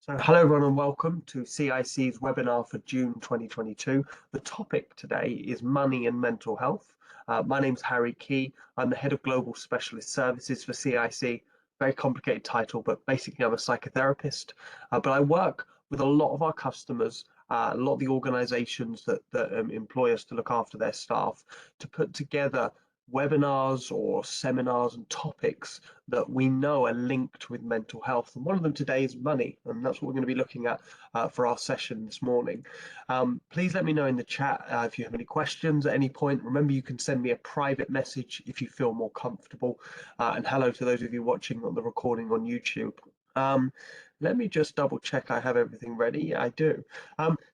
So hello everyone and welcome to CiC's webinar for June 2022. The topic today is money and mental health. My name's Harry Key. I'm the head of global specialist services for CiC. Very complicated title, but basically I'm a psychotherapist. But I work with a lot of our customers, a lot of the organizations that employ us to look after their staff, to put together webinars or seminars and topics that we know are linked with mental health. And one of them today is money, and that's what we're going to be looking at for our session this morning. Please let me know in the chat if you have any questions at any point. Remember, you can send me a private message if you feel more comfortable. And hello to those of you watching on the recording on YouTube. Let me just double check I have everything ready. Yeah, I do.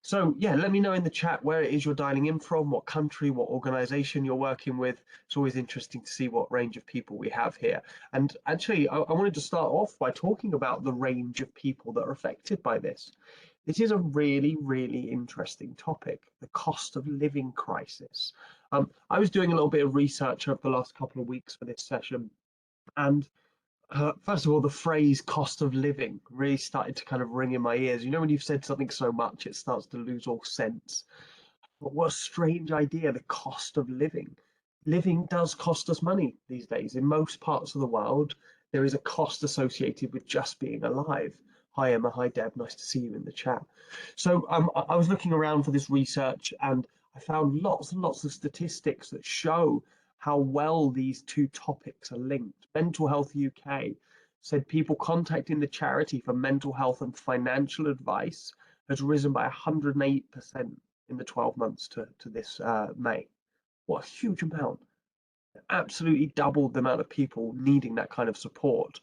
So yeah, let me know in the chat where it is you're dialing in from, what country, what organization you're working with. It's always interesting to see what range of people we have here. And actually, I wanted to start off by talking about the range of people that are affected by this. This is a really, really interesting topic, the cost of living crisis. I was doing a little bit of research over the last couple of weeks for this session, and first of all, the phrase cost of living really started to kind of ring in my ears. You know, when you've said something so much, it starts to lose all sense. But what a strange idea, the cost of living. Living does cost us money these days. In most parts of the world, there is a cost associated with just being alive. Hi, Emma. Hi, Deb. Nice to see you in the chat. So I was looking around for this research and I found lots and lots of statistics that show how well these two topics are linked. Mental Health UK said people contacting the charity for mental health and financial advice has risen by 108% in the 12 months to this May. What a huge amount. Absolutely doubled the amount of people needing that kind of support.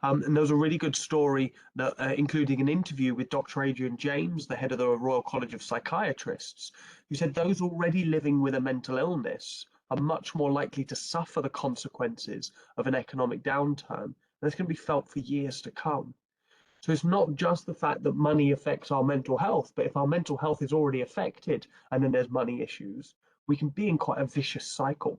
And there was a really good story that including an interview with Dr. Adrian James, the head of the Royal College of Psychiatrists, who said those already living with a mental illness are much more likely to suffer the consequences of an economic downturn. And it's going to be felt for years to come. So it's not just the fact that money affects our mental health, but if our mental health is already affected and then there's money issues, we can be in quite a vicious cycle.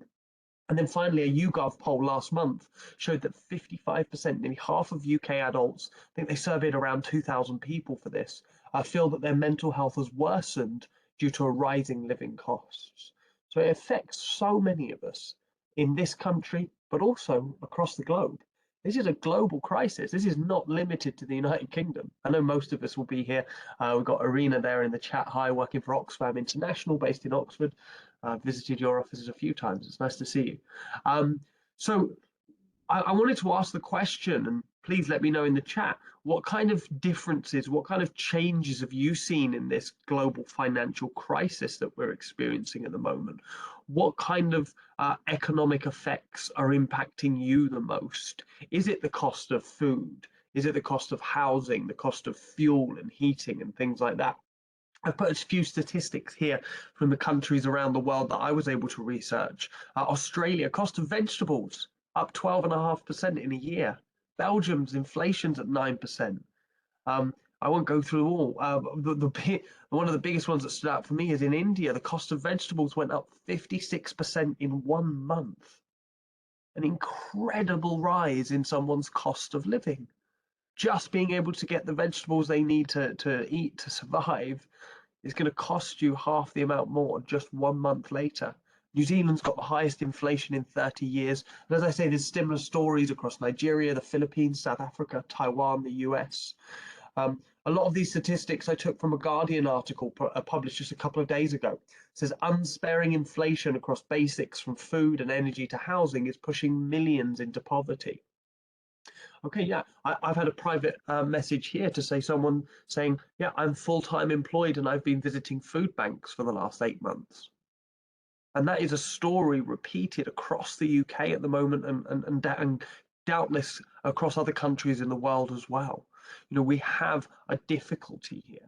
And then finally, a YouGov poll last month showed that 55%, nearly half of UK adults, I think they surveyed around 2,000 people for this, feel that their mental health has worsened due to a rising living costs. So it affects so many of us in this country, but also across the globe. This is a global crisis. This is not limited to the United Kingdom. I know most of us will be here. We've got Arena there in the chat. Hi, working for Oxfam International, based in Oxford. I've visited your offices a few times. It's nice to see you. So I wanted to ask the question, and please let me know in the chat, what kind of differences, what kind of changes have you seen in this global financial crisis that we're experiencing at the moment? What kind of economic effects are impacting you the most? Is it the cost of food? Is it the cost of housing, the cost of fuel and heating and things like that? I've put a few statistics here from the countries around the world that I was able to research. Australia, cost of vegetables up 12.5% in a year. Belgium's inflation's at 9%. I won't go through all. One of the biggest ones that stood out for me is in India, the cost of vegetables went up 56% in 1 month. An incredible rise in someone's cost of living. Just being able to get the vegetables they need to eat to survive is going to cost you half the amount more just 1 month later. New Zealand's got the highest inflation in 30 years. And as I say, there's similar stories across Nigeria, the Philippines, South Africa, Taiwan, the US. A lot of these statistics I took from a Guardian article published just a couple of days ago. It says unsparing inflation across basics from food and energy to housing is pushing millions into poverty. Okay, yeah, I've had a private message here to say someone saying, yeah, I'm full-time employed and I've been visiting food banks for the last 8 months. And that is a story repeated across the UK at the moment and doubtless across other countries in the world as well. You know, we have a difficulty here.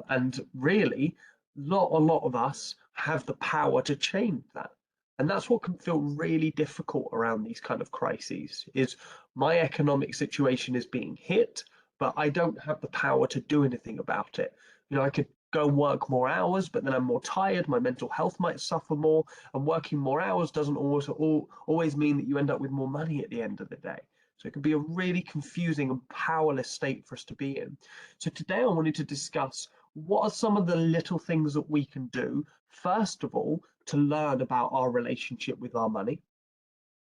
And really, not a lot of us have the power to change that. And that's what can feel really difficult around these kind of crises, is my economic situation is being hit, but I don't have the power to do anything about it. You know, I could go and work more hours, but then I'm more tired, my mental health might suffer more, and working more hours doesn't always mean that you end up with more money at the end of the day. So it can be a really confusing and powerless state for us to be in. So today I wanted to discuss what are some of the little things that we can do, first of all, to learn about our relationship with our money.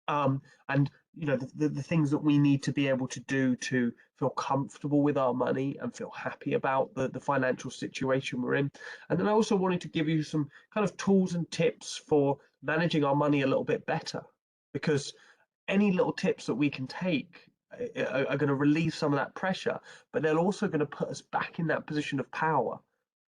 And the things that we need to be able to do to feel comfortable with our money and feel happy about the financial situation we're in. And then I also wanted to give you some kind of tools and tips for managing our money a little bit better, because any little tips that we can take are going to relieve some of that pressure, but they're also going to put us back in that position of power.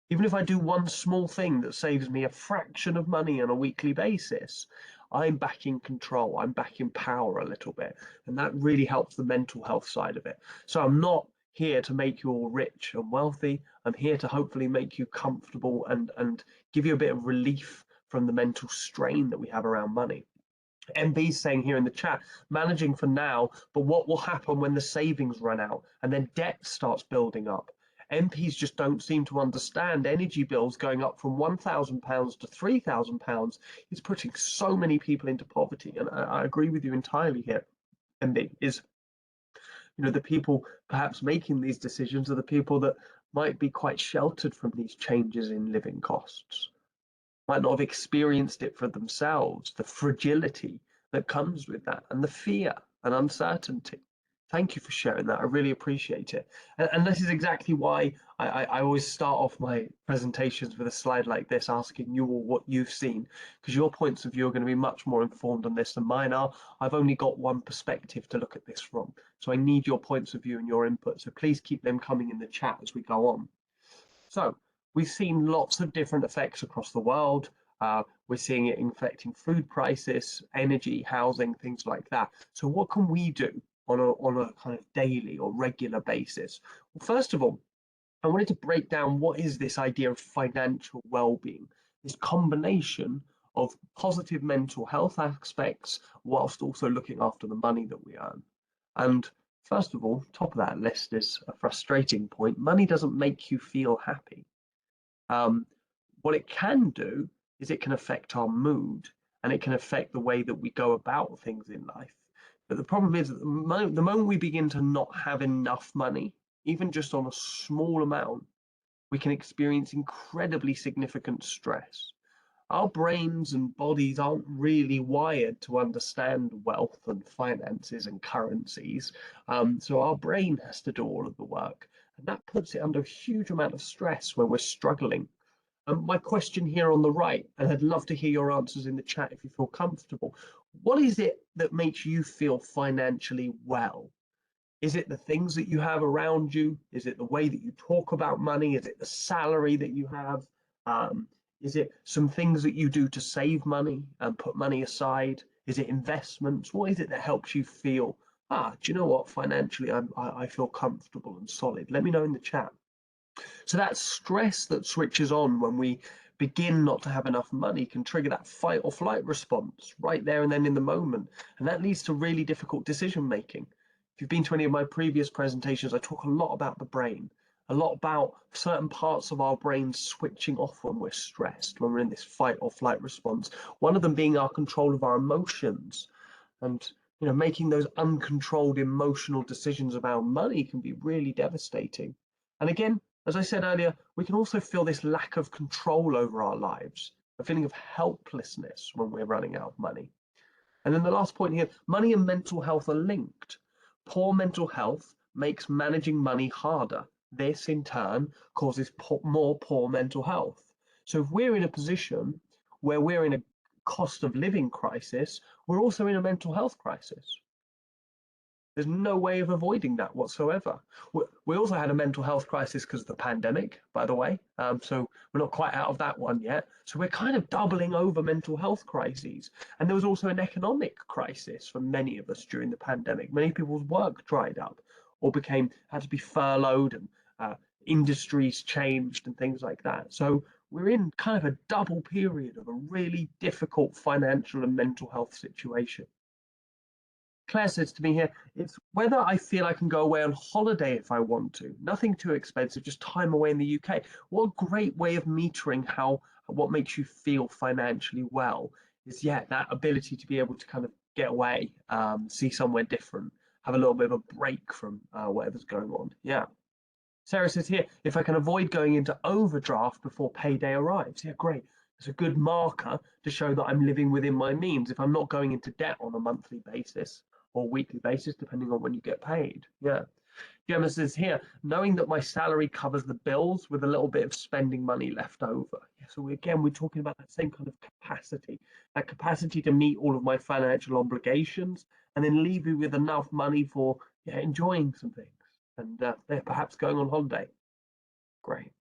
Even if I do one small thing that saves me a fraction of money on a weekly basis, I'm back in control, I'm back in power a little bit. And that really helps the mental health side of it. So I'm not here to make you all rich and wealthy. I'm here to hopefully make you comfortable and give you a bit of relief from the mental strain that we have around money. MB's saying here in the chat, managing for now, but what will happen when the savings run out and then debt starts building up? MPs just don't seem to understand energy bills going up from £1,000 to £3,000 is putting so many people into poverty. And I agree with you entirely here. MB is, the people perhaps making these decisions are the people that might be quite sheltered from these changes in living costs, might not have experienced it for themselves, the fragility that comes with that, and the fear and uncertainty. Thank you for sharing that. I really appreciate it. And this is exactly why I always start off my presentations with a slide like this, asking you all what you've seen, because your points of view are going to be much more informed on this than mine are. I've only got one perspective to look at this from. So I need your points of view and your input. So please keep them coming in the chat as we go on. So we've seen lots of different effects across the world. We're seeing it affecting food prices, energy, housing, things like that. So what can we do on a kind of daily or regular basis? Well, first of all, I wanted to break down what is this idea of financial well-being, this combination of positive mental health aspects whilst also looking after the money that we earn. And first of all, top of that list is a frustrating point. Money doesn't make you feel happy. What it can do is it can affect our mood, and it can affect the way that we go about things in life. But the problem is that the moment we begin to not have enough money, even just on a small amount, we can experience incredibly significant stress. Our brains and bodies aren't really wired to understand wealth and finances and currencies. So our brain has to do all of the work. And that puts it under a huge amount of stress when we're struggling. My question here on the right, and I'd love to hear your answers in the chat if you feel comfortable. What is it that makes you feel financially well? Is it the things that you have around you? Is it the way that you talk about money? Is it the salary that you have? Is it some things that you do to save money and put money aside? Is it investments? What is it that helps you feel, do you know what, financially I feel comfortable and solid? Let me know in the chat. So that stress that switches on when we begin not to have enough money can trigger that fight or flight response right there and then in the moment. And that leads to really difficult decision making. If you've been to any of my previous presentations, I talk a lot about the brain, a lot about certain parts of our brain switching off when we're stressed, when we're in this fight or flight response. One of them being our control of our emotions. And making those uncontrolled emotional decisions about money can be really devastating. And again, as I said earlier, we can also feel this lack of control over our lives, a feeling of helplessness when we're running out of money. And then the last point here, money and mental health are linked. Poor mental health makes managing money harder. This in turn causes more poor mental health. So if we're in a position where we're in a cost of living crisis, we're also in a mental health crisis. There's no way of avoiding that whatsoever. We also had a mental health crisis because of the pandemic, by the way. So we're not quite out of that one yet. So we're kind of doubling over mental health crises. And there was also an economic crisis for many of us during the pandemic. Many people's work dried up or had to be furloughed, and industries changed and things like that. So we're in kind of a double period of a really difficult financial and mental health situation. Claire says to me here, it's whether I feel I can go away on holiday if I want to. Nothing too expensive, just time away in the UK. What a great way of metering what makes you feel financially well is, that ability to be able to kind of get away, see somewhere different. have a little bit of a break from whatever's going on. Yeah. Sarah says here, if I can avoid going into overdraft before payday arrives. Yeah, great. It's a good marker to show that I'm living within my means if I'm not going into debt on a monthly basis or weekly basis, depending on when you get paid. Yeah. Gemma says here, knowing that my salary covers the bills with a little bit of spending money left over. Yeah, so again, we're talking about that same kind of capacity, that capacity to meet all of my financial obligations and then leave you with enough money for enjoying some things and perhaps going on holiday. Great.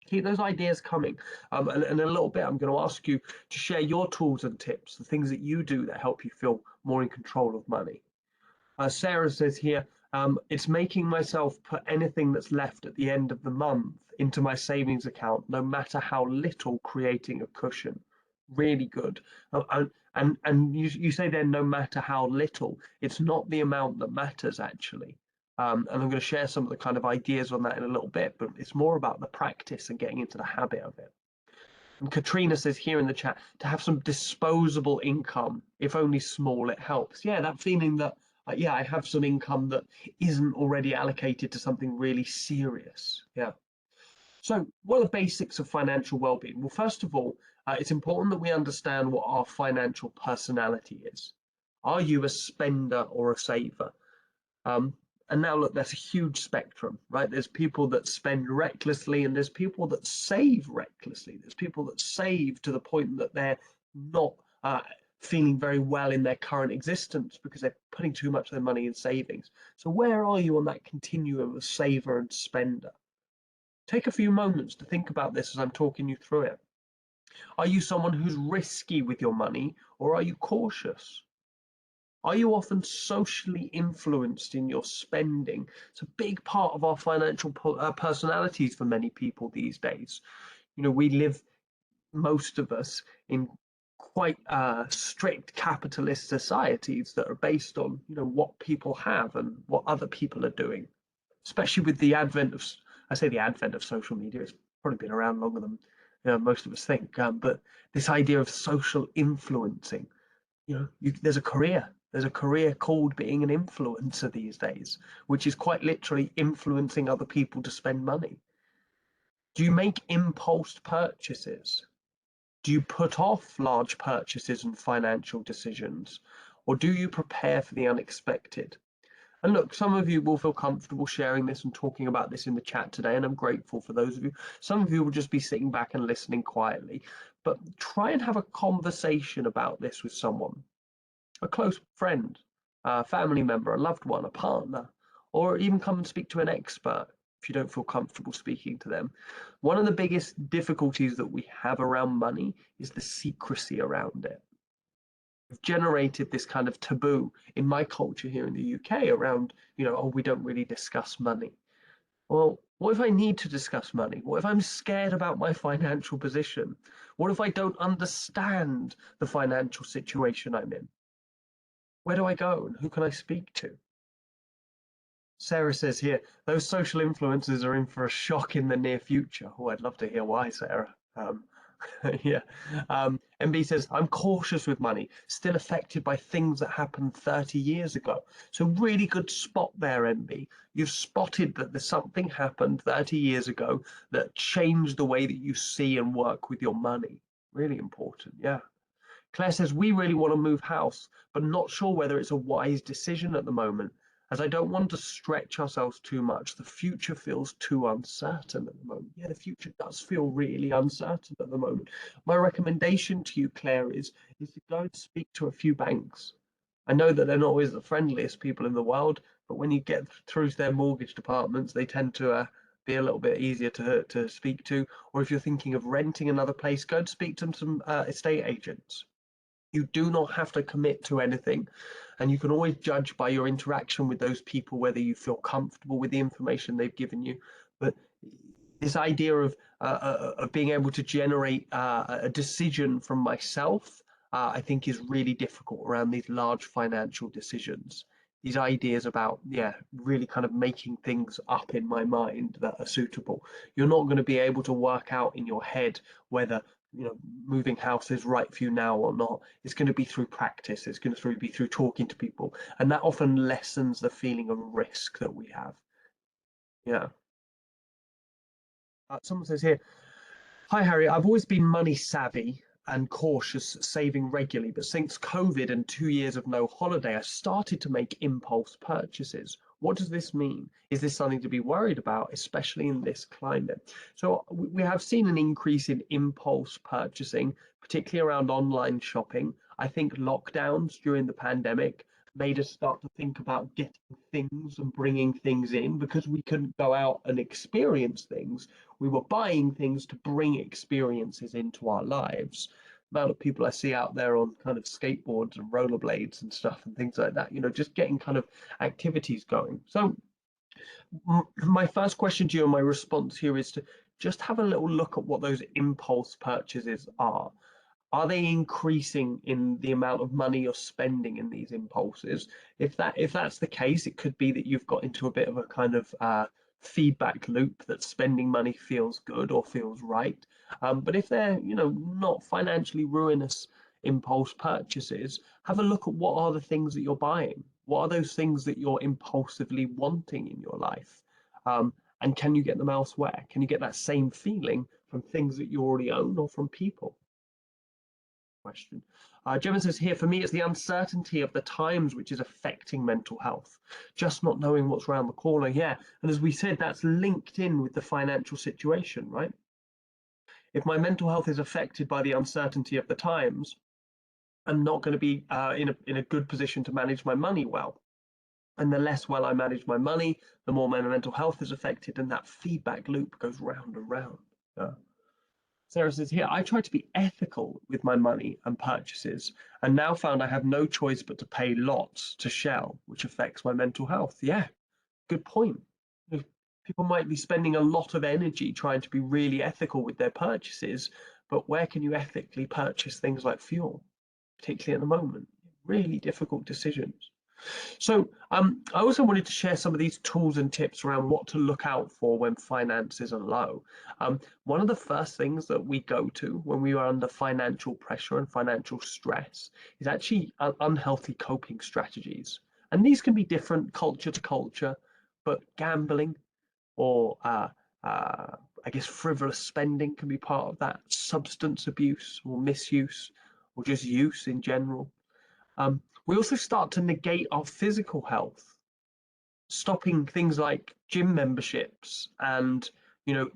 Keep those ideas coming. And in a little bit, I'm going to ask you to share your tools and tips, the things that you do that help you feel more in control of money. Sarah says here, it's making myself put anything that's left at the end of the month into my savings account, no matter how little, creating a cushion. Really good. And you say then, no matter how little, it's not the amount that matters actually. And I'm going to share some of the kind of ideas on that in a little bit, but it's more about the practice and getting into the habit of it. And Katrina says here in the chat, to have some disposable income, if only small, it helps. Yeah, that feeling that, yeah, I have some income that isn't already allocated to something really serious. Yeah. So what are the basics of financial well-being? Well, first of all, it's important that we understand what our financial personality is. Are you a spender or a saver? Um, and now look, there's a huge spectrum, right? There's people that spend recklessly and there's people that save recklessly. There's people that save to the point that they're not feeling very well in their current existence because they're putting too much of their money in savings. So where are you on that continuum of saver and spender? Take a few moments to think about this as I'm talking you through it. Are you someone who's risky with your money or are you cautious? Are you often socially influenced in your spending? It's a big part of our financial personalities for many people these days. You know, we live, most of us, in quite strict capitalist societies that are based on, you know, what people have and what other people are doing. Especially with the advent of, I say the advent of social media, it's probably been around longer than most of us think. But this idea of social influencing, you know, there's a career. There's a career called being an influencer these days, which is quite literally influencing other people to spend money. Do you make impulse purchases? Do you put off large purchases and financial decisions? Or do you prepare for the unexpected? And look, some of you will feel comfortable sharing this and talking about this in the chat today, and I'm grateful for those of you. Some of you will just be sitting back and listening quietly, but try and have a conversation about this with someone, a close friend, a family member, a loved one, a partner, or even come and speak to an expert if you don't feel comfortable speaking to them. One of the biggest difficulties that we have around money is the secrecy around it. We've generated this kind of taboo in my culture here in the UK around, you know, oh, we don't really discuss money. Well, what if I need to discuss money? What if I'm scared about my financial position? What if I don't understand the financial situation I'm in? Where do I go and who can I speak to? Sarah says here, those social influencers are in for a shock in the near future. Oh, I'd love to hear why, Sarah. Yeah. MB says, I'm cautious with money, still affected by things that happened 30 years ago. So really good spot there, MB. You've spotted that there's something happened 30 years ago that changed the way that you see and work with your money. Really important, yeah. Claire says, we really want to move house, but not sure whether it's a wise decision at the moment, as I don't want to stretch ourselves too much. The future feels too uncertain at the moment. Yeah, the future does feel really uncertain at the moment. My recommendation to you, Claire, is to go and speak to a few banks. I know that they're not always the friendliest people in the world, but when you get through to their mortgage departments, they tend to be a little bit easier to speak to. Or if you're thinking of renting another place, go and speak to some estate agents. You do not have to commit to anything, and you can always judge by your interaction with those people whether you feel comfortable with the information they've given you. But this idea of being able to generate a decision from myself, I think is really difficult around these large financial decisions. These ideas about, yeah, really kind of making things up in my mind that are suitable. You're not going to be able to work out in your head whether moving house is right for you now or not. It's going to be through practice. It's going to be through talking to people, and that often lessens the feeling of risk that we have. Yeah. Someone says here, hi Harry, I've always been money savvy and cautious, saving regularly, but since COVID and 2 years of no holiday, I started to make impulse purchases. What does this mean? Is this something to be worried about, especially in this climate? So we have seen an increase in impulse purchasing, particularly around online shopping. I think lockdowns during the pandemic made us start to think about getting things and bringing things in because we couldn't go out and experience things. We were buying things to bring experiences into our lives. The amount of people I see out there on kind of skateboards and rollerblades and stuff and things like that, just getting kind of activities going. So my first question to you and my response here is to just have a little look at what those impulse purchases are. Are they increasing in the amount of money you're spending in these impulses? If that's the case, it could be that you've got into a bit of a kind of feedback loop that spending money feels good or feels right. But if they're not financially ruinous impulse purchases, have a look at what are the things that you're buying. What are those things that you're impulsively wanting in your life? And can you get them elsewhere? Can you get that same feeling from things that you already own or from people? Question. Gemma says here, for me, it's the uncertainty of the times which is affecting mental health. Just not knowing what's around the corner. Yeah. And as we said, that's linked in with the financial situation, right? If my mental health is affected by the uncertainty of the times, I'm not going to be in a good position to manage my money well. And the less well I manage my money, the more my mental health is affected, and that feedback loop goes round and round. Yeah. Sarah says here, I try to be ethical with my money and purchases, and now found I have no choice but to pay lots to Shell, which affects my mental health. Yeah, good point. People might be spending a lot of energy trying to be really ethical with their purchases, but where can you ethically purchase things like fuel, particularly at the moment? Really difficult decisions. So I also wanted to share some of these tools and tips around what to look out for when finances are low. One of the first things that we go to when we are under financial pressure and financial stress is actually unhealthy coping strategies. And these can be different culture to culture, but gambling or I guess frivolous spending can be part of that, substance abuse or misuse or just use in general. We also start to negate our physical health, stopping things like gym memberships and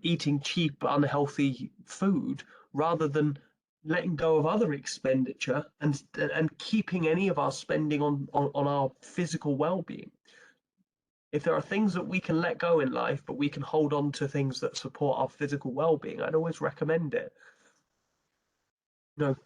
eating cheap, unhealthy food, rather than letting go of other expenditure and keeping any of our spending on our physical well-being. If there are things that we can let go in life, but we can hold on to things that support our physical well-being, I'd always recommend it.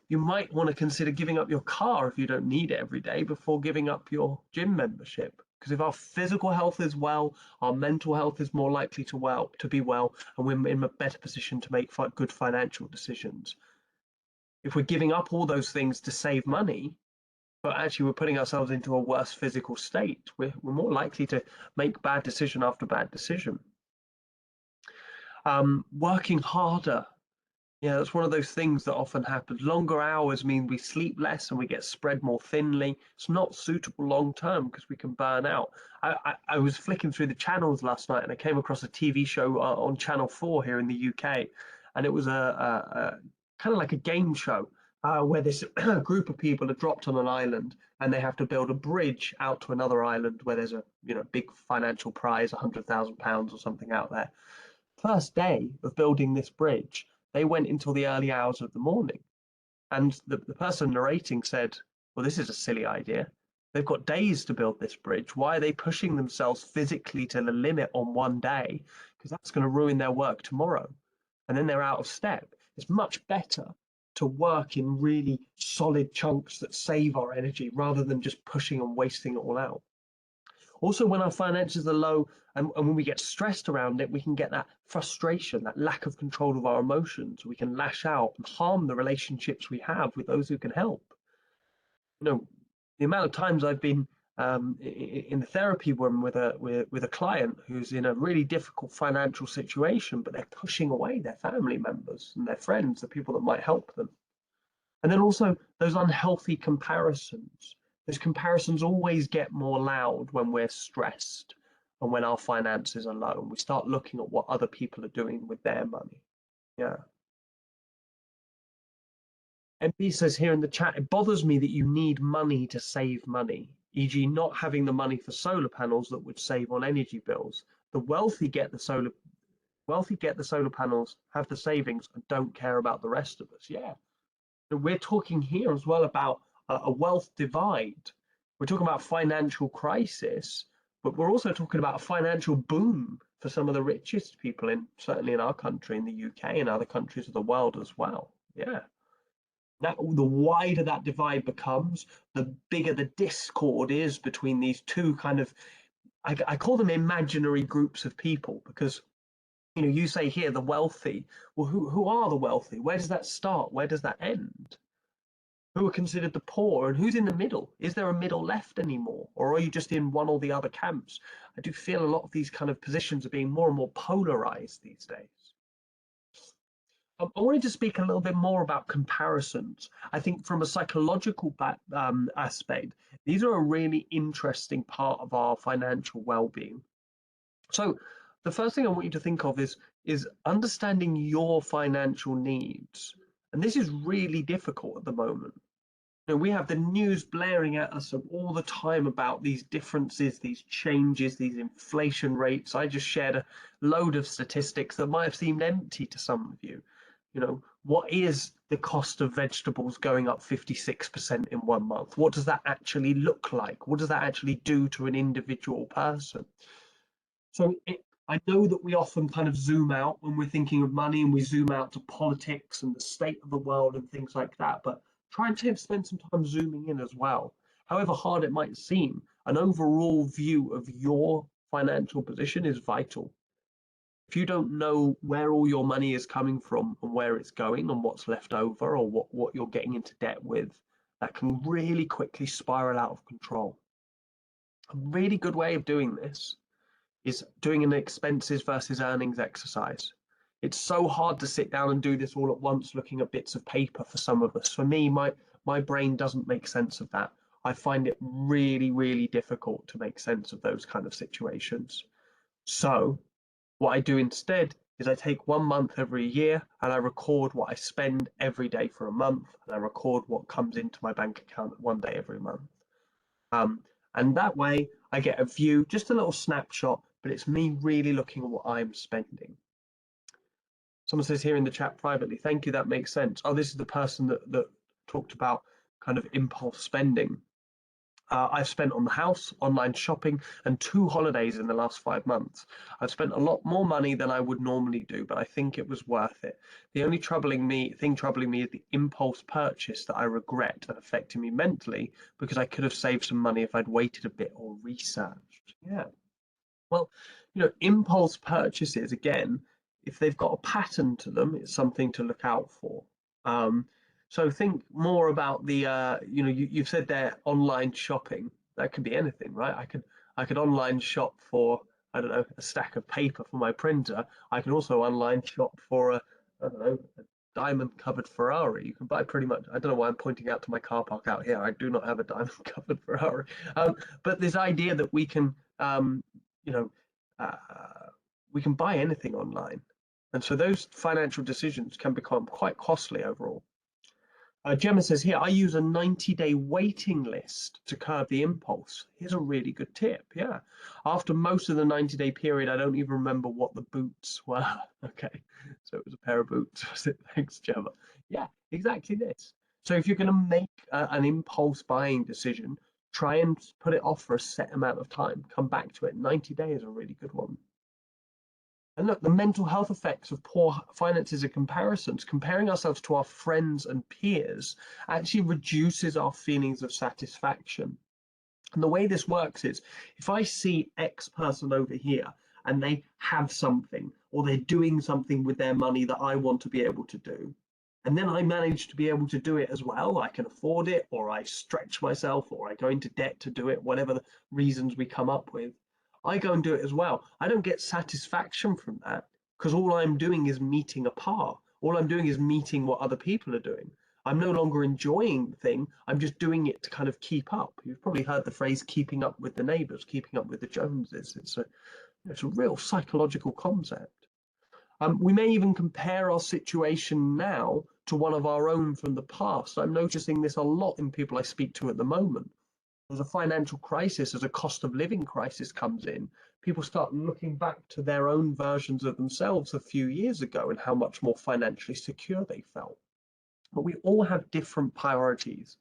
You might want to consider giving up your car if you don't need it every day before giving up your gym membership. Because if our physical health is well, our mental health is more likely to be well, and we're in a better position to make good financial decisions. If we're giving up all those things to save money, but actually we're putting ourselves into a worse physical state, we're more likely to make bad decision after bad decision. Working harder. Yeah, that's one of those things that often happens. Longer hours mean we sleep less and we get spread more thinly. It's not suitable long term because we can burn out. I was flicking through the channels last night and I came across a TV show on Channel 4 here in the UK. And it was a kind of like a game show where this group of people are dropped on an island and they have to build a bridge out to another island where there's a big financial prize, £100,000 or something out there. First day of building this bridge, they went until the early hours of the morning. And the person narrating said, well, this is a silly idea. They've got days to build this bridge. Why are they pushing themselves physically to the limit on one day? Because that's going to ruin their work tomorrow. And then they're out of step. It's much better to work in really solid chunks that save our energy rather than just pushing and wasting it all out. Also, when our finances are low and when we get stressed around it, we can get that frustration, that lack of control of our emotions. We can lash out and harm the relationships we have with those who can help. The amount of times I've been in the therapy room with a client who's in a really difficult financial situation, but they're pushing away their family members and their friends, the people that might help them. And then also those unhealthy comparisons. Those comparisons always get more loud when we're stressed and when our finances are low, and we start looking at what other people are doing with their money. Yeah. MP says here in the chat, it bothers me that you need money to save money, e.g. not having the money for solar panels that would save on energy bills. The wealthy get the solar panels, have the savings, and don't care about the rest of us. Yeah. So we're talking here as well about a wealth divide. We're talking about financial crisis, but we're also talking about a financial boom for some of the richest people certainly in our country, in the UK and other countries of the world as well. Yeah. Now, the wider that divide becomes, the bigger the discord is between these two kind of, I call them imaginary groups of people, because you say here the wealthy. Well, who are the wealthy? Where does that start? Where does that end? Who are considered the poor, and who's in the middle? Is there a middle left anymore, or are you just in one or the other camps? I do feel a lot of these kind of positions are being more and more polarized these days. I wanted to speak a little bit more about comparisons. I think from a psychological aspect, these are a really interesting part of our financial well-being. So the first thing I want you to think of is understanding your financial needs. And this is really difficult at the moment. We have the news blaring at us all the time about these differences, these changes, these inflation rates. I just shared a load of statistics that might have seemed empty to some of you. What is the cost of vegetables going up 56% in 1 month? What does that actually look like? What does that actually do to an individual person? So I know that we often kind of zoom out when we're thinking of money, and we zoom out to politics and the state of the world and things like that, but try and spend some time zooming in as well. However hard it might seem, an overall view of your financial position is vital. If you don't know where all your money is coming from and where it's going and what's left over, or what you're getting into debt with, that can really quickly spiral out of control. A really good way of doing this is doing an expenses versus earnings exercise. It's so hard to sit down and do this all at once, looking at bits of paper for some of us. For me, my brain doesn't make sense of that. I find it really, really difficult to make sense of those kind of situations. So what I do instead is I take 1 month every year and I record what I spend every day for a month, and I record what comes into my bank account 1 day every month. And that way I get a view, just a little snapshot, but it's me really looking at what I'm spending. Someone says here in the chat privately, thank you, that makes sense. Oh, this is the person that talked about kind of impulse spending. I've spent on the house, online shopping, and 2 holidays in the last 5 months. I've spent a lot more money than I would normally do, but I think it was worth it. The only thing troubling me is the impulse purchase that I regret and affecting me mentally, because I could have saved some money if I'd waited a bit or researched. Yeah. Well, impulse purchases, again, if they've got a pattern to them, it's something to look out for. So think more about the, you've said there, online shopping. That could be anything, right? I could online shop for, I don't know, a stack of paper for my printer. I can also online shop for I don't know, a diamond covered Ferrari. You can buy pretty much, I don't know why I'm pointing out to my car park out here. I do not have a diamond covered Ferrari. But this idea that we can, you know, we can buy anything online. And so those financial decisions can become quite costly overall. Gemma says here, I use a 90-day waiting list to curb the impulse. Here's a really good tip. Yeah. After most of the 90-day period, I don't even remember what the boots were. Okay. So it was a pair of boots. Thanks, Gemma. Yeah, exactly this. So if you're going to make an impulse buying decision, try and put it off for a set amount of time. Come back to it. 90 days is a really good one. And look, the mental health effects of poor finances and comparisons, comparing ourselves to our friends and peers, actually reduces our feelings of satisfaction. And the way this works is, if I see X person over here and they have something, or they're doing something with their money that I want to be able to do, And then I manage to be able to do it as well. I can afford it, or I stretch myself, or I go into debt to do it, whatever the reasons we come up with. I go and do it as well. I don't get satisfaction from that because all I'm doing is meeting a par. All I'm doing is meeting what other people are doing. I'm no longer enjoying the thing. I'm just doing it to kind of keep up. You've probably heard the phrase keeping up with the neighbors, keeping up with the Joneses. It's a real psychological concept. We may even compare our situation now to one of our own from the past. I'm noticing this a lot in people I speak to at the moment. As a financial crisis, as a cost of living crisis comes in, people start looking back to their own versions of themselves a few years ago and how much more financially secure they felt. But we all have different priorities.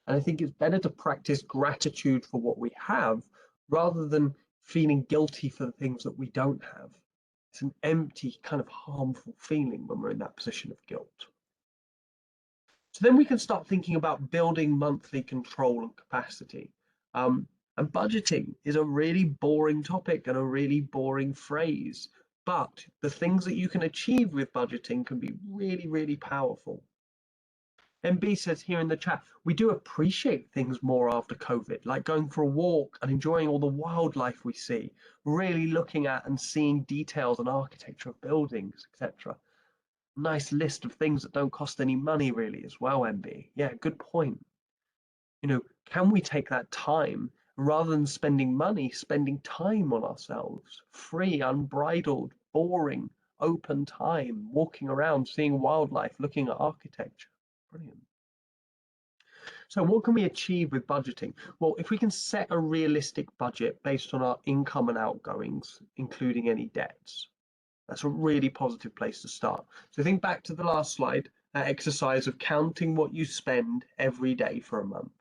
And I think it's better to practice gratitude for what we have rather than feeling guilty for the things that we don't have. It's an empty, kind of harmful feeling when we're in that position of guilt. So then we can start thinking about building monthly control and capacity. And budgeting is a really boring topic and a really boring phrase, but the things that you can achieve with budgeting can be really, really powerful. MB says here in the chat, we do appreciate things more after COVID, like going for a walk and enjoying all the wildlife we see, really looking at and seeing details and architecture of buildings, etc. Nice list of things that don't cost any money really as well, MB. Yeah, good point. Can we take that time rather than spending money, spending time on ourselves? Free, unbridled, boring, open time, walking around, seeing wildlife, looking at architecture. Brilliant. So what can we achieve with budgeting? Well, if we can set a realistic budget based on our income and outgoings, including any debts, that's a really positive place to start. So think back to the last slide, that exercise of counting what you spend every day for a month.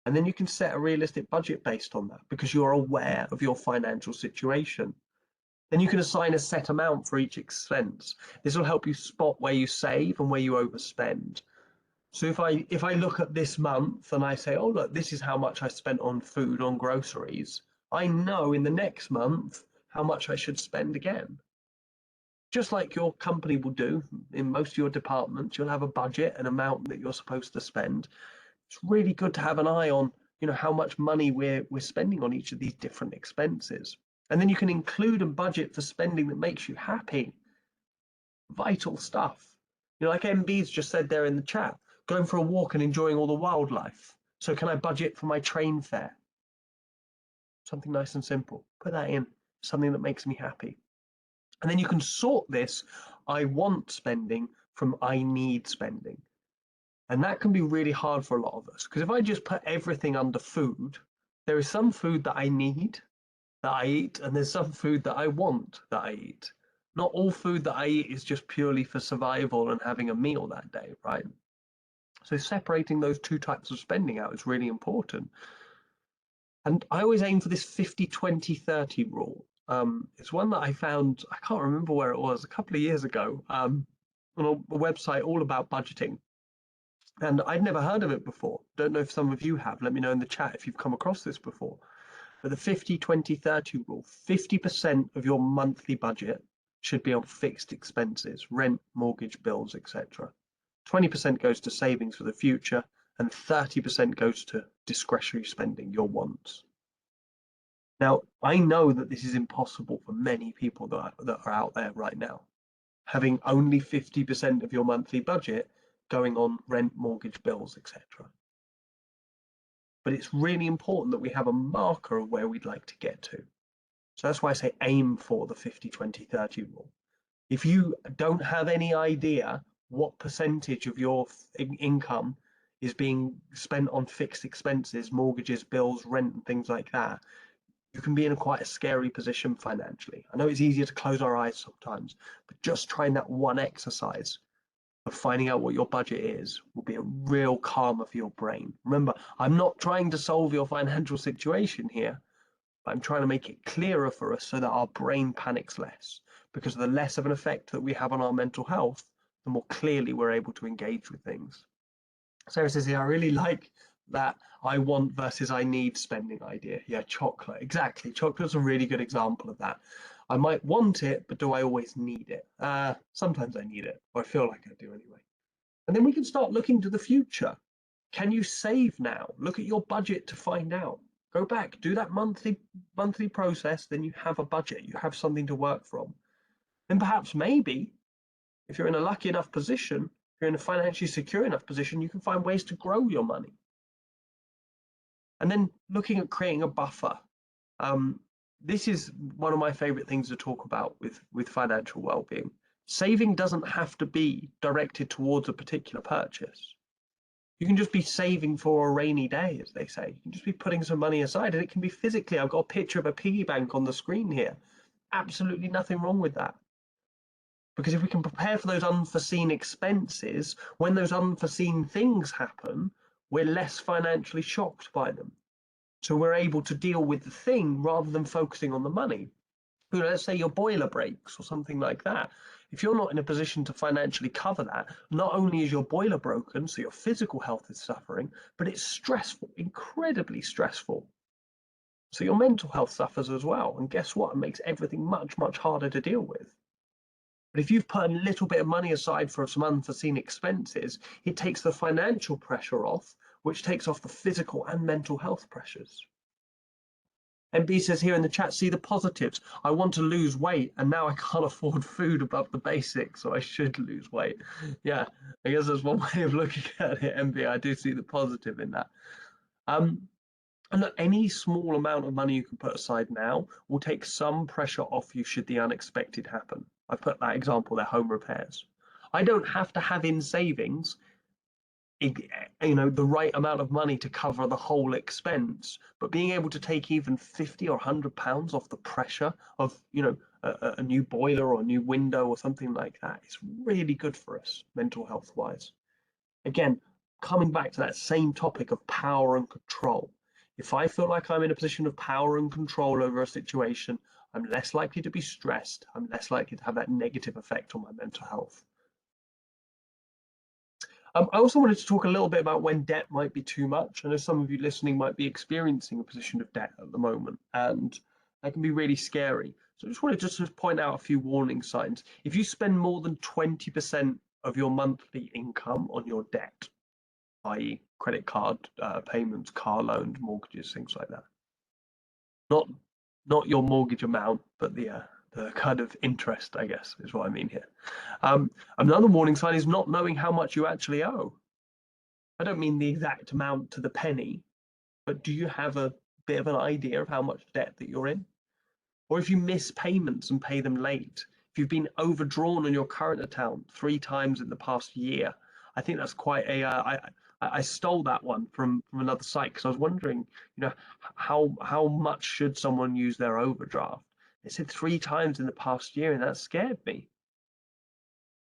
And then you can set a realistic budget based on that because you're aware of your financial situation. Then you can assign a set amount for each expense. This will help you spot where you save and where you overspend. So if I look at this month and I say, oh look, this is how much I spent on food, on groceries, I know in the next month how much I should spend again. Just like your company will do in most of your departments, you'll have a budget, an amount that you're supposed to spend. It's really good to have an eye on, how much money we're spending on each of these different expenses. And then you can include a budget for spending that makes you happy. Vital stuff. Like MB's just said there in the chat, going for a walk and enjoying all the wildlife. So can I budget for my train fare? Something nice and simple. Put that in, something that makes me happy. And then you can sort this I want spending from I need spending. And that can be really hard for a lot of us because if I just put everything under food, there is some food that I need that I eat, and there's some food that I want that I eat. Not all food that I eat is just purely for survival and having a meal that day, right? So separating those two types of spending out is really important. And I always aim for this 50-20-30 rule. It's one that I found, I can't remember where it was, a couple of years ago, on a website all about budgeting. And I'd never heard of it before. Don't know if some of you have. Let me know in the chat if you've come across this before. But the 50-20-30 rule, 50% of your monthly budget should be on fixed expenses, rent, mortgage, bills, etc. 20% goes to savings for the future, and 30% goes to discretionary spending, your wants. Now, I know that this is impossible for many people that are out there right now. Having only 50% of your monthly budget going on rent, mortgage, bills, etc. But it's really important that we have a marker of where we'd like to get to. So that's why I say aim for the 50-20-30 rule. If you don't have any idea what percentage of your income is being spent on fixed expenses, mortgages, bills, rent, and things like that, you can be in quite a scary position financially. I know it's easier to close our eyes sometimes, but just trying that one exercise of finding out what your budget is will be a real calmer for your brain. Remember, I'm not trying to solve your financial situation here, but I'm trying to make it clearer for us so that our brain panics less, because the less of an effect that we have on our mental health, the more clearly we're able to engage with things. Sarah says, yeah, I really like that I want versus I need spending idea. Yeah, chocolate, exactly. Chocolate's a really good example of that. I might want it, but do I always need it? Sometimes I need it, or I feel like I do anyway. And then we can start looking to the future. Can you save now? Look at your budget to find out. Go back, do that monthly process, then you have a budget, you have something to work from. Then perhaps maybe if you're in a lucky enough position, if you're in a financially secure enough position, you can find ways to grow your money. And then looking at creating a buffer. This is one of my favorite things to talk about with financial well-being. Saving doesn't have to be directed towards a particular purchase. You can just be saving for a rainy day, as they say. You can just be putting some money aside, and it can be physically. I've got a picture of a piggy bank on the screen here. Absolutely nothing wrong with that. Because if we can prepare for those unforeseen expenses, when those unforeseen things happen, we're less financially shocked by them. So we're able to deal with the thing rather than focusing on the money. You know, let's say your boiler breaks or something like that. If you're not in a position to financially cover that, not only is your boiler broken, so your physical health is suffering, but it's stressful, incredibly stressful. So your mental health suffers as well. And guess what? It makes everything much, much harder to deal with. But if you've put a little bit of money aside for some unforeseen expenses, it takes the financial pressure off, which takes off the physical and mental health pressures. MB says here in the chat, see the positives. I want to lose weight and now I can't afford food above the basics, so I should lose weight. Yeah, I guess that's one way of looking at it, MB. I do see the positive in that. And look, any small amount of money you can put aside now will take some pressure off you should the unexpected happen. I put that example there, home repairs. I don't have to have in savings the right amount of money to cover the whole expense, but being able to take even 50 or £100 off the pressure of a new boiler or a new window or something like that is really good for us mental health wise. Again, coming back to that same topic of power and control. If I feel like I'm in a position of power and control over a situation, I'm less likely to be stressed. I'm less likely to have that negative effect on my mental health. I also wanted to talk a little bit about when debt might be too much. I know some of you listening might be experiencing a position of debt at the moment, and that can be really scary. So I just wanted to point out a few warning signs. If you spend more than 20% of your monthly income on your debt, i.e. credit card payments, car loans, mortgages, things like that. Not your mortgage amount, but the kind of interest, I guess, is what I mean here. Another warning sign is not knowing how much you actually owe. I don't mean the exact amount to the penny, but do you have a bit of an idea of how much debt that you're in? Or if you miss payments and pay them late, if you've been overdrawn on your current account 3 times in the past year, I think that's quite a. I stole that one from another site because I was wondering, how much should someone use their overdraft? It said 3 times in the past year, and that scared me.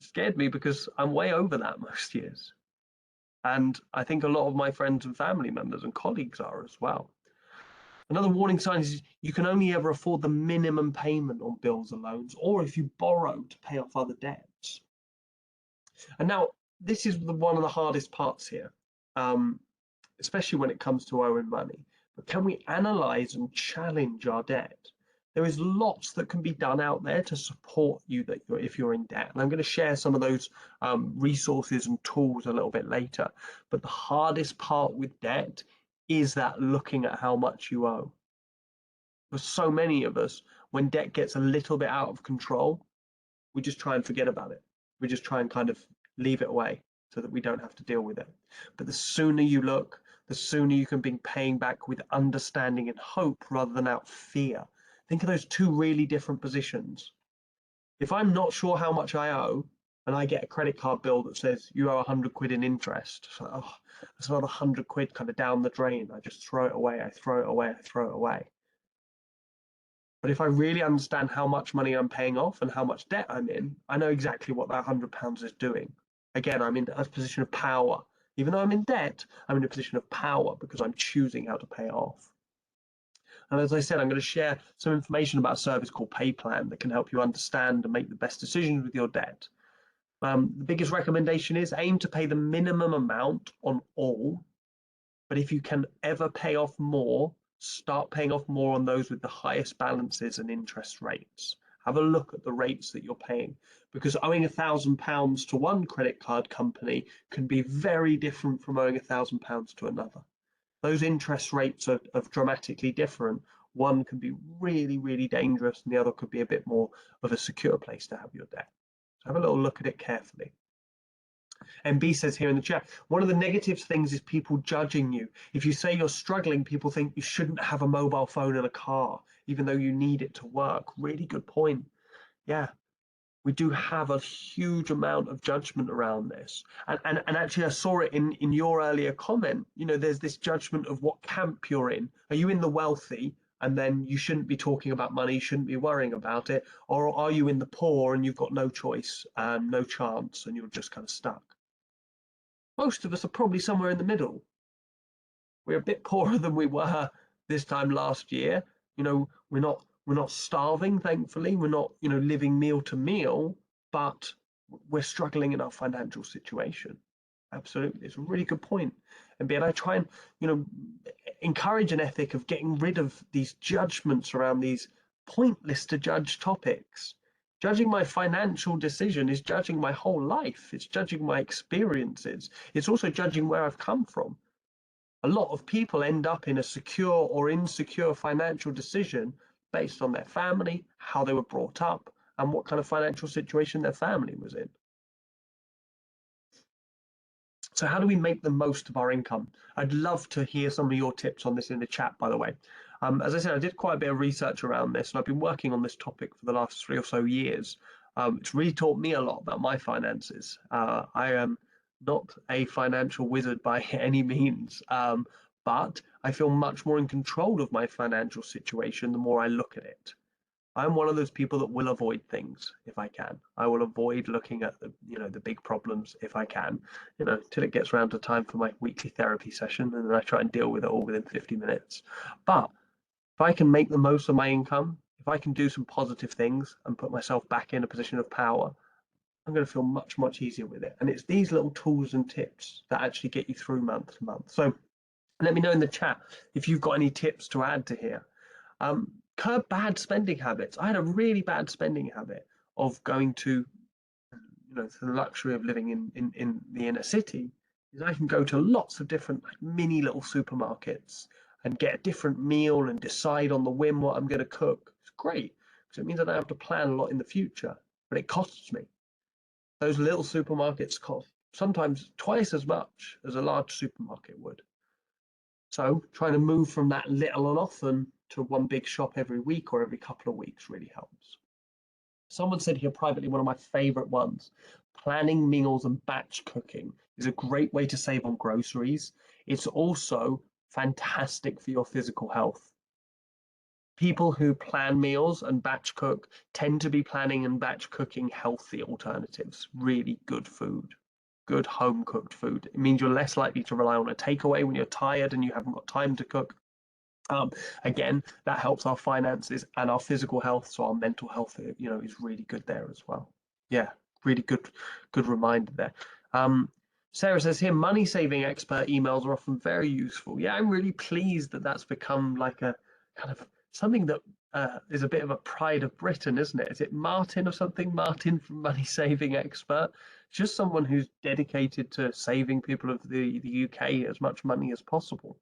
It scared me because I'm way over that most years. And I think a lot of my friends and family members and colleagues are as well. Another warning sign is you can only ever afford the minimum payment on bills or loans, or if you borrow to pay off other debts. And now this is one of the hardest parts here, especially when it comes to owing money. But can we analyze and challenge our debt? There is lots that can be done out there to support you if you're in debt. And I'm going to share some of those resources and tools a little bit later. But the hardest part with debt is that looking at how much you owe. For so many of us, when debt gets a little bit out of control, we just try and forget about it. We just try and kind of leave it away so that we don't have to deal with it. But the sooner you look, the sooner you can be paying back with understanding and hope rather than out fear. Think of those two really different positions. If I'm not sure how much I owe and I get a credit card bill that says you owe 100 quid in interest, so, oh, that's another 100 quid kind of down the drain. I just throw it away. I throw it away. I throw it away. But if I really understand how much money I'm paying off and how much debt I'm in, I know exactly what that £100 is doing. Again, I'm in a position of power. Even though I'm in debt, I'm in a position of power because I'm choosing how to pay it off. And as I said, I'm going to share some information about a service called PayPlan that can help you understand and make the best decisions with your debt. The biggest recommendation is aim to pay the minimum amount on all, but if you can ever pay off more, start paying off more on those with the highest balances and interest rates. have a look at the rates that you're paying, because owing £1,000 to one credit card company can be very different from owing £1,000 to another. Those interest rates are dramatically different. One can be really, really dangerous, and the other could be a bit more of a secure place to have your debt. So have a little look at it carefully. MB says here in the chat, one of the negative things is people judging you. If you say you're struggling, people think you shouldn't have a mobile phone in a car, even though you need it to work. Really good point. Yeah, we do have a huge amount of judgment around this. And actually, I saw it in your earlier comment. You know, there's this judgment of what camp you're in. Are you in the wealthy? And then you shouldn't be talking about money, you shouldn't be worrying about it. Or are you in the poor and you've got no choice, no chance, and you're just kind of stuck? Most of us are probably somewhere in the middle. We're a bit poorer than we were this time last year. You know, we're not starving, thankfully. We're not, you know, living meal to meal, but we're struggling in our financial situation. Absolutely, it's a really good point. And I try and, you know, encourage an ethic of getting rid of these judgments around these pointless to judge topics. Judging my financial decision is judging my whole life. It's judging my experiences. It's also judging where I've come from. A lot of people end up in a secure or insecure financial decision based on their family, how they were brought up, and what kind of financial situation their family was in. So how do we make the most of our income? I'd love to hear some of your tips on this in the chat, by the way. As I said, I did quite a bit of research around this, and I've been working on this topic for the last 3 or so years. It's really taught me a lot about my finances. I am not a financial wizard by any means, but I feel much more in control of my financial situation the more I look at it. I'm one of those people that will avoid things if I can. I will avoid looking at the big problems if I can, till it gets around to time for my weekly therapy session, and then I try and deal with it all within 50 minutes. But if I can make the most of my income, if I can do some positive things and put myself back in a position of power, I'm going to feel much, much easier with it. And it's these little tools and tips that actually get you through month to month. So let me know in the chat if you've got any tips to add to here. Curb bad spending habits. I had a really bad spending habit of going to, the luxury of living in the inner city is I can go to lots of different mini little supermarkets and get a different meal and decide on the whim what I'm going to cook. It's great because it means I don't have to plan a lot in the future, but it costs me. Those little supermarkets cost sometimes twice as much as a large supermarket would. So trying to move from that little and often to one big shop every week or every couple of weeks really helps. Someone said here privately, one of my favorite ones, planning meals and batch cooking is a great way to save on groceries. It's also fantastic for your physical health. People who plan meals and batch cook tend to be planning and batch cooking healthy alternatives, really good food. Good home cooked food. It means you're less likely to rely on a takeaway when you're tired and you haven't got time to cook. Again, that helps our finances and our physical health, so our mental health, is really good there as well. Yeah, really good reminder there. Sarah says here, money saving expert emails are often very useful. Yeah, I'm really pleased that that's become like a kind of something that is a bit of a pride of Britain, isn't it? Is it Martin or something? Martin from Money Saving Expert. Just someone who's dedicated to saving people of the UK as much money as possible.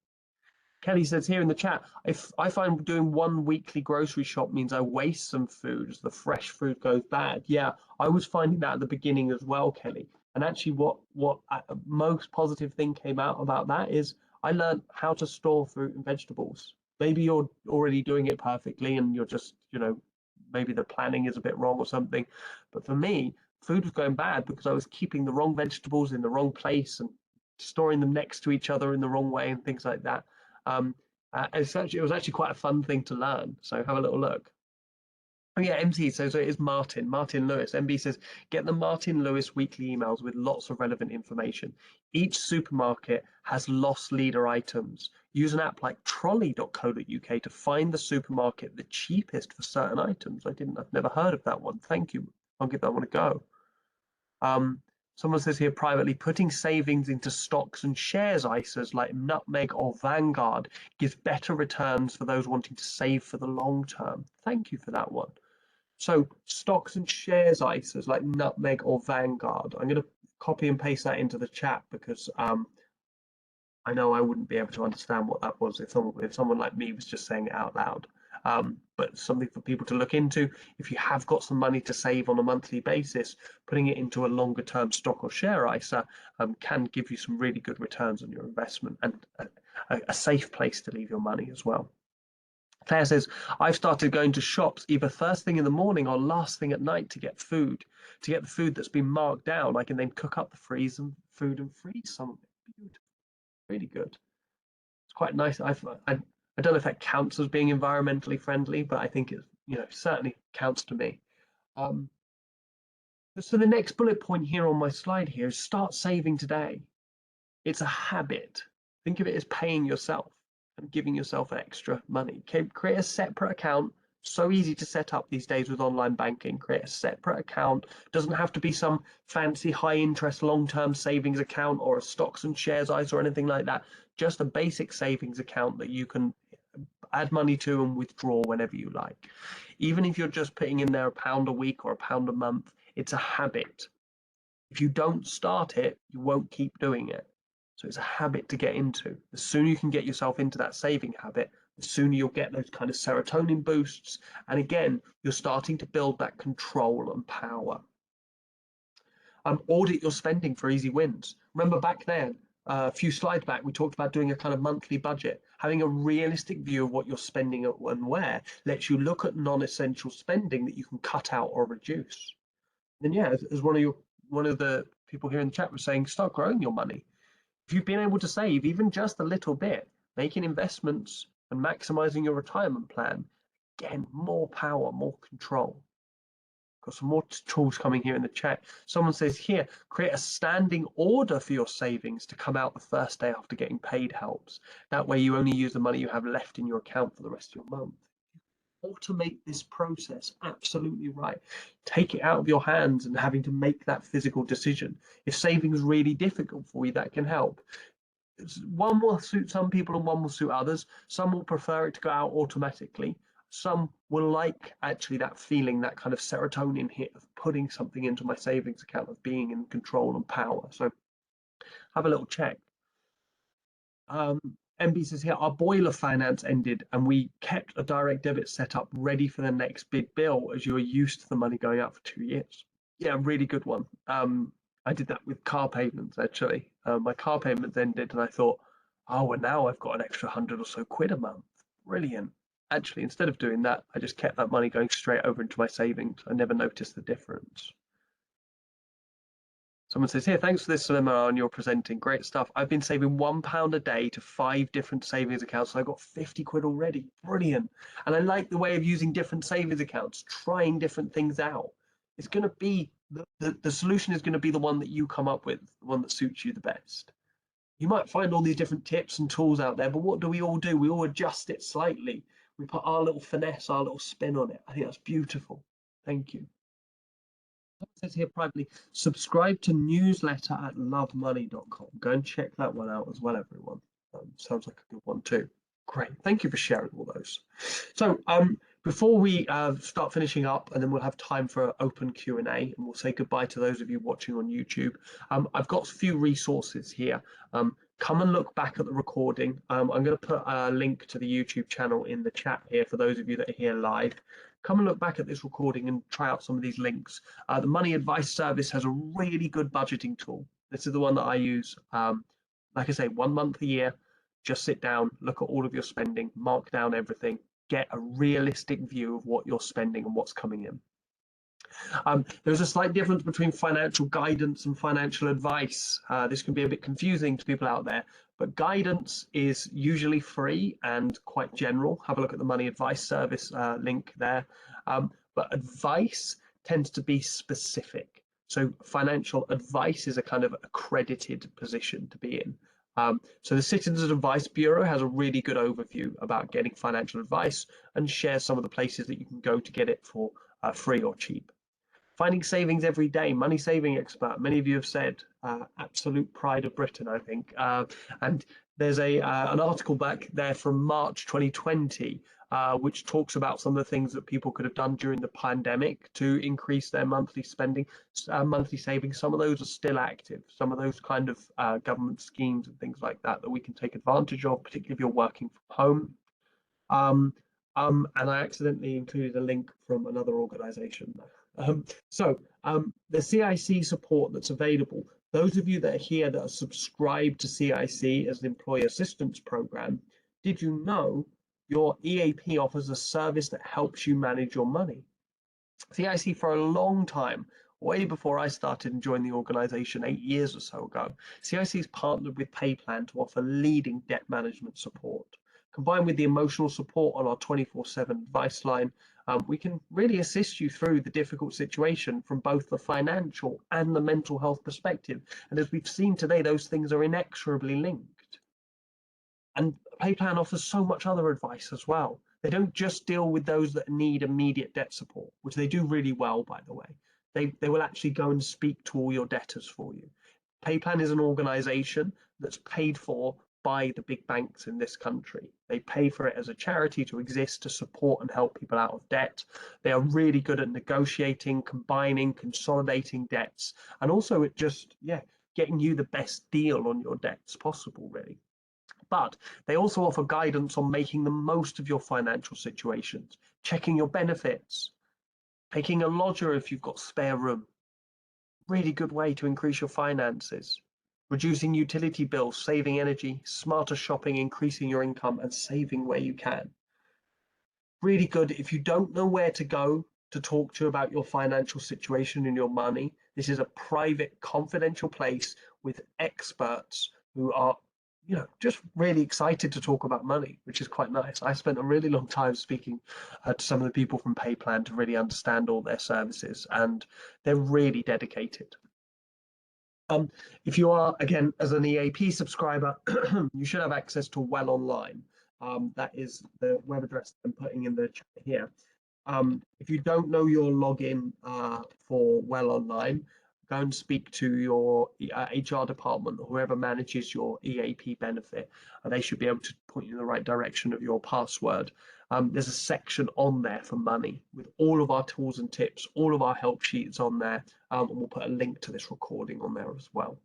Kelly says here in the chat, if I find doing one weekly grocery shop means I waste some food as the fresh food goes bad. Yeah, I was finding that at the beginning as well, Kelly. And actually what most positive thing came out about that is I learned how to store fruit and vegetables. Maybe you're already doing it perfectly and you're just, maybe the planning is a bit wrong or something. But for me, food was going bad because I was keeping the wrong vegetables in the wrong place and storing them next to each other in the wrong way and things like that. It was actually quite a fun thing to learn. So have a little look. Oh yeah, MT, so it is Martin Lewis. MB says, get the Martin Lewis weekly emails with lots of relevant information. Each supermarket has loss leader items. Use an app like trolley.co.uk to find the supermarket the cheapest for certain items. I've never heard of that one. Thank you. I'll give that one a go. Someone says here privately, putting savings into stocks and shares ISAs like Nutmeg or Vanguard gives better returns for those wanting to save for the long term. Thank you for that one. So stocks and shares ISAs like Nutmeg or Vanguard. I'm going to copy and paste that into the chat because I know I wouldn't be able to understand what that was if someone like me was just saying it out loud. But something for people to look into. If you have got some money to save on a monthly basis, putting it into a longer term stock or share ISA can give you some really good returns on your investment and a safe place to leave your money as well. Claire says, I've started going to shops either first thing in the morning or last thing at night to get food. To get the food that's been marked down, I can then cook up the food and freeze some of it. Beautiful. Really good. It's quite nice. I don't know if that counts as being environmentally friendly, but I think it certainly counts to me. So the next bullet point here on my slide here is start saving today. It's a habit. Think of it as paying yourself and giving yourself extra money. Create a separate account. So easy to set up these days with online banking. Create a separate account. Doesn't have to be some fancy high interest long-term savings account or a stocks and shares ISA or anything like that. Just a basic savings account that you can add money to and withdraw whenever you like. Even if you're just putting in there £1 a week or £1 a month, it's a habit. If you don't start it, you won't keep doing it. So it's a habit to get into. The sooner you can get yourself into that saving habit, the sooner you'll get those kind of serotonin boosts. And again, you're starting to build that control and power. Audit your spending for easy wins. Remember back then, a few slides back, we talked about doing a kind of monthly budget. Having a realistic view of what you're spending and where lets you look at non-essential spending that you can cut out or reduce. And yeah, as one of the people here in the chat was saying, start growing your money. If you've been able to save even just a little bit, making investments and maximizing your retirement plan, again, more power, more control. Got some more tools coming here in the chat. Someone says here, create a standing order for your savings to come out the first day after getting paid helps. That way you only use the money you have left in your account for the rest of your month. Automate this process, absolutely right. Take it out of your hands and having to make that physical decision. If saving is really difficult for you, that can help. One will suit some people and one will suit others. Some will prefer it to go out automatically. Some will like actually that feeling, that kind of serotonin hit of putting something into my savings account, of being in control and power. So have a little check. MB says here, our boiler finance ended and we kept a direct debit set up ready for the next big bill as you were used to the money going out for 2 years. Yeah, really good one. I did that with car payments actually. My car payments ended and I thought, oh, well now I've got an extra 100 or so quid a month. Brilliant. Actually, instead of doing that, I just kept that money going straight over into my savings. I never noticed the difference. Someone says here, thanks for this seminar and you're presenting. Great stuff. I've been saving £1 a day to 5 different savings accounts. So I got 50 quid already. Brilliant. And I like the way of using different savings accounts, trying different things out. It's going to be, the solution is going to be the one that you come up with, the one that suits you the best. You might find all these different tips and tools out there, but what do? We all adjust it slightly. We put our little finesse, our little spin on it. I think that's beautiful. Thank you. It says here privately, subscribe to newsletter at lovemoney.com. Go and check that one out as well, everyone. Sounds like a good one too. Great, thank you for sharing all those. So before we start finishing up, and then we'll have time for open Q&A, and we'll say goodbye to those of you watching on YouTube. I've got a few resources here. Come and look back at the recording. I'm going to put a link to the YouTube channel in the chat here for those of you that are here live. Come and look back at this recording and try out some of these links. The Money Advice Service has a really good budgeting tool. This is the one that I use. Like I say, 1 month a year, just sit down, look at all of your spending, mark down everything, get a realistic view of what you're spending and what's coming in. There's a slight difference between financial guidance and financial advice. This can be a bit confusing to people out there, but guidance is usually free and quite general. Have a look at the Money Advice Service link there. But advice tends to be specific. So financial advice is a kind of accredited position to be in. So the Citizens Advice Bureau has a really good overview about getting financial advice and shares some of the places that you can go to get it for free or cheap. Finding savings every day, money saving expert. Many of you have said absolute pride of Britain, I think. And there's an article back there from March 2020 which talks about some of the things that people could have done during the pandemic to increase their monthly spending, monthly savings. Some of those are still active. Some of those kind of government schemes and things like that that we can take advantage of, particularly if you're working from home. And I accidentally included a link from another organization. The CiC support that's available, those of you that are here that are subscribed to CiC as an employee assistance program, did you know your EAP offers a service that helps you manage your money? CiC for a long time, way before I started and joined the organization 8 years or so ago, CiC has partnered with PayPlan to offer leading debt management support. Combined with the emotional support on our 24/7 advice line, we can really assist you through the difficult situation from both the financial and the mental health perspective. And as we've seen today, those things are inexorably linked. And PayPlan offers so much other advice as well. They don't just deal with those that need immediate debt support, which they do really well, by the way. They will actually go and speak to all your debtors for you. PayPlan is an organization that's paid for by the big banks in this country. They pay for it as a charity to exist, to support and help people out of debt. They are really good at negotiating, combining, consolidating debts, and also at just, getting you the best deal on your debts possible, really. But they also offer guidance on making the most of your financial situations, checking your benefits, taking a lodger if you've got spare room. Really good way to increase your finances. Reducing utility bills, saving energy, smarter shopping, increasing your income, and saving where you can. Really good if you don't know where to go to talk to you about your financial situation and your money. This is a private, confidential place with experts who are, just really excited to talk about money, which is quite nice. I spent a really long time speaking to some of the people from PayPlan to really understand all their services, and they're really dedicated. If you are, again, as an EAP subscriber, you should have access to Well Online. That is the web address I'm putting in the chat here. If you don't know your login for Well Online, go and speak to your HR department or whoever manages your EAP benefit, and they should be able to point you in the right direction of your password. There's a section on there for money with all of our tools and tips, all of our help sheets on there, and we'll put a link to this recording on there as well.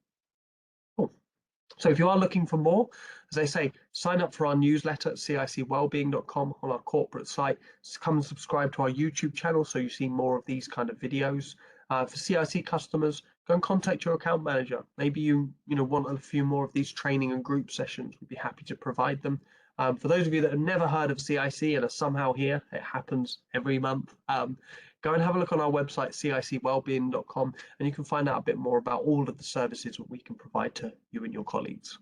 Cool. So if you are looking for more, as I say, sign up for our newsletter at cicwellbeing.com on our corporate site. Come and subscribe to our YouTube channel so you see more of these kind of videos. For CiC customers, go and contact your account manager. Maybe you want a few more of these training and group sessions. We'd be happy to provide them. For those of you that have never heard of CiC and are somehow here, it happens every month. Go and have a look on our website, cicwellbeing.com, and you can find out a bit more about all of the services that we can provide to you and your colleagues.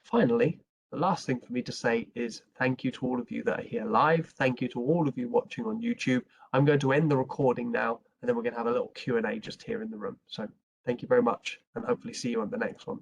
Finally, the last thing for me to say is thank you to all of you that are here live. Thank you to all of you watching on YouTube. I'm going to end the recording now, and then we're going to have a little Q&A just here in the room. So thank you very much, and hopefully see you on the next one.